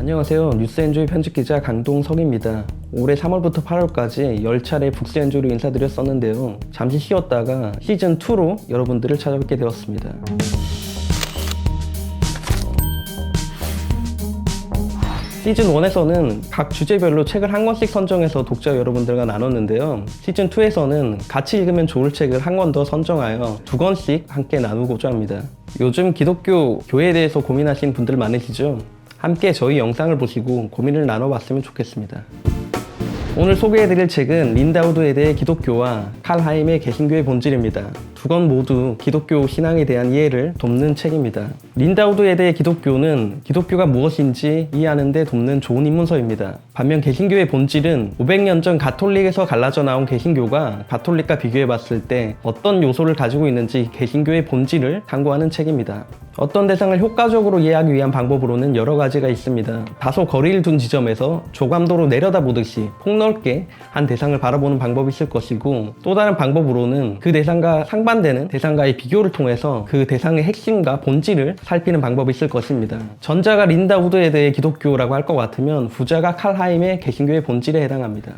안녕하세요. 뉴스엔조이 편집기자 강동석입니다. 올해 3월부터 8월까지 10차례 북스엔조이로 인사드렸었는데요. 잠시 쉬었다가 시즌2로 여러분들을 찾아뵙게 되었습니다. 시즌1에서는 각 주제별로 책을 한 권씩 선정해서 독자 여러분들과 나눴는데요. 시즌2에서는 같이 읽으면 좋을 책을 한 권 더 선정하여 2권씩 함께 나누고자 합니다. 요즘 기독교 교회에 대해서 고민하시는 분들 많으시죠? 함께 저희 영상을 보시고 고민을 나눠봤으면 좋겠습니다. 오늘 소개해드릴 책은 린다우드 헤드의 기독교와 칼 하임의 개신교의 본질입니다. 두 권 모두 기독교 신앙에 대한 이해를 돕는 책입니다. 린다우드 헤드의 기독교는 기독교가 무엇인지 이해하는 데 돕는 좋은 입문서입니다. 반면 개신교의 본질은 500년 전 가톨릭에서 갈라져 나온 개신교가 가톨릭과 비교해봤을 때 어떤 요소를 가지고 있는지 개신교의 본질을 탐구하는 책입니다. 어떤 대상을 효과적으로 이해하기 위한 방법으로는 여러 가지가 있습니다. 다소 거리를 둔 지점에서 조감도로 내려다보듯이 폭넓게 한 대상을 바라보는 방법이 있을 것이고, 또 다른 방법으로는 그 대상과 상반되는 대상과의 비교를 통해서 그 대상의 핵심과 본질을 살피는 방법이 있을 것입니다. 전자가 린다우드 헤드의 기독교라고 할 것 같으면 후자가 칼 하임의 개신교의 본질에 해당합니다.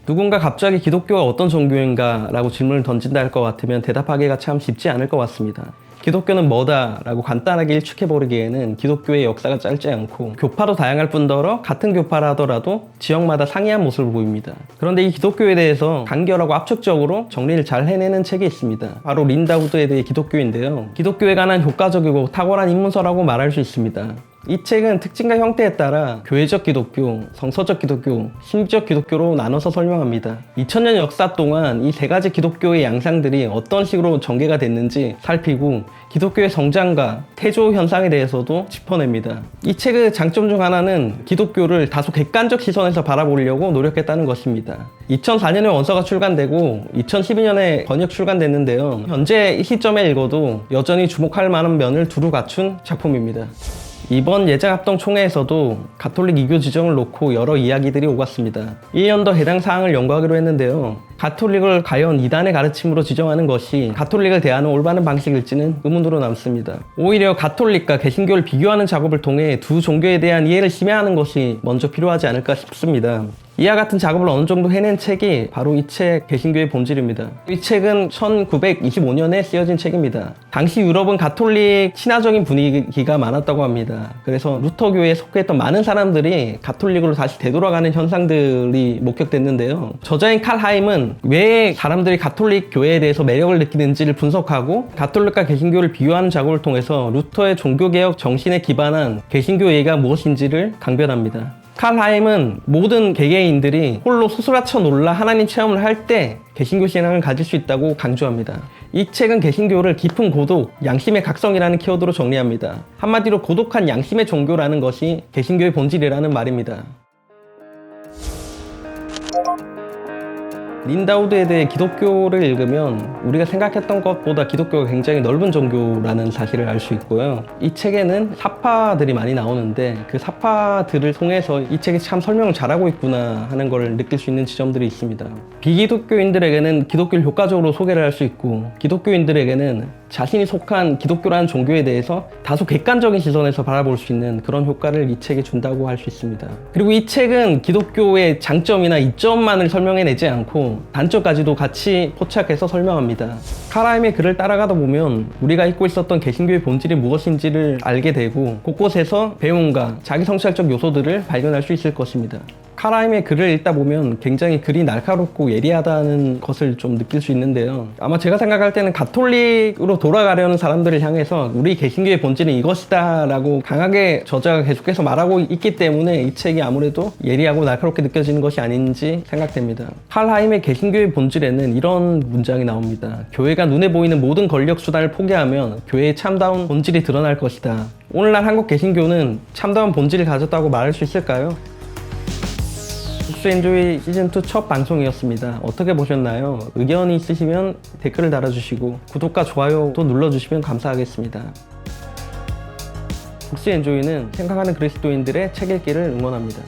누군가 갑자기 기독교가 어떤 종교인가 라고 질문을 던진다 할 것 같으면 대답하기가 참 쉽지 않을 것 같습니다. 기독교는 뭐다 라고 간단하게 일축해버리기에는 기독교의 역사가 짧지 않고 교파도 다양할 뿐더러 같은 교파라 하더라도 지역마다 상이한 모습을 보입니다. 그런데 이 기독교에 대해서 간결하고 압축적으로 정리를 잘 해내는 책이 있습니다. 바로 린다우드 헤드의 기독교인데요. 기독교에 관한 효과적이고 탁월한 입문서라고 말할 수 있습니다. 이 책은 특징과 형태에 따라 교회적 기독교, 성서적 기독교, 신비적 기독교로 나눠서 설명합니다. 2000년 역사 동안 이 세 가지 기독교의 양상들이 어떤 식으로 전개가 됐는지 살피고 기독교의 성장과 태조 현상에 대해서도 짚어냅니다. 이 책의 장점 중 하나는 기독교를 다소 객관적 시선에서 바라보려고 노력했다는 것입니다. 2004년에 원서가 출간되고 2012년에 번역 출간됐는데요. 현재 이 시점에 읽어도 여전히 주목할 만한 면을 두루 갖춘 작품입니다. 이번 예장합동총회에서도 가톨릭 이교 지정을 놓고 여러 이야기들이 오갔습니다. 1년 더 해당 사항을 연구하기로 했는데요. 가톨릭을 과연 이단의 가르침으로 지정하는 것이 가톨릭을 대하는 올바른 방식일지는 의문으로 남습니다. 오히려 가톨릭과 개신교를 비교하는 작업을 통해 두 종교에 대한 이해를 심화하는 것이 먼저 필요하지 않을까 싶습니다. 이와 같은 작업을 어느 정도 해낸 책이 바로 이 책 개신교의 본질입니다. 이 책은 1925년에 쓰여진 책입니다. 당시 유럽은 가톨릭 친화적인 분위기가 많았다고 합니다. 그래서 루터교에 속했던 많은 사람들이 가톨릭으로 다시 되돌아가는 현상들이 목격됐는데요. 저자인 칼 하임은 왜 사람들이 가톨릭 교회에 대해서 매력을 느끼는지를 분석하고 가톨릭과 개신교를 비교하는 작업을 통해서 루터의 종교개혁 정신에 기반한 개신교회가 무엇인지를 강변합니다. 칼 하임은 모든 개개인들이 홀로 소스라쳐 놀라 하나님 체험을 할 때 개신교 신앙을 가질 수 있다고 강조합니다. 이 책은 개신교를 깊은 고독, 양심의 각성이라는 키워드로 정리합니다. 한마디로 고독한 양심의 종교라는 것이 개신교의 본질이라는 말입니다. 린다우드 헤드의 기독교를 읽으면 우리가 생각했던 것보다 기독교가 굉장히 넓은 종교라는 사실을 알 수 있고요. 이 책에는 사파들이 많이 나오는데 그 사파들을 통해서 이 책이 참 설명을 잘하고 있구나 하는 걸 느낄 수 있는 지점들이 있습니다. 비기독교인들에게는 기독교를 효과적으로 소개를 할 수 있고, 기독교인들에게는 자신이 속한 기독교라는 종교에 대해서 다소 객관적인 시선에서 바라볼 수 있는 그런 효과를 이 책이 준다고 할 수 있습니다. 그리고 이 책은 기독교의 장점이나 이점만을 설명해내지 않고 단점까지도 같이 포착해서 설명합니다. 칼 하임의 글을 따라가다 보면 우리가 잊고 있었던 개신교의 본질이 무엇인지를 알게 되고 곳곳에서 배움과 자기 성찰적 요소들을 발견할 수 있을 것입니다. 칼 하임의 글을 읽다 보면 굉장히 글이 날카롭고 예리하다는 것을 좀 느낄 수 있는데요. 아마 제가 생각할 때는 가톨릭으로 돌아가려는 사람들을 향해서 우리 개신교의 본질은 이것이다 라고 강하게 저자가 계속해서 말하고 있기 때문에 이 책이 아무래도 예리하고 날카롭게 느껴지는 것이 아닌지 생각됩니다. 칼 하임의 개신교의 본질에는 이런 문장이 나옵니다. 교회가 눈에 보이는 모든 권력 수단을 포기하면 교회의 참다운 본질이 드러날 것이다. 오늘날 한국 개신교는 참다운 본질을 가졌다고 말할 수 있을까요? 북스엔조이 시즌2 첫 방송이었습니다. 어떻게 보셨나요? 의견이 있으시면 댓글을 달아주시고 구독과 좋아요도 눌러주시면 감사하겠습니다. 북스엔조이는 생각하는 그리스도인들의 책 읽기를 응원합니다.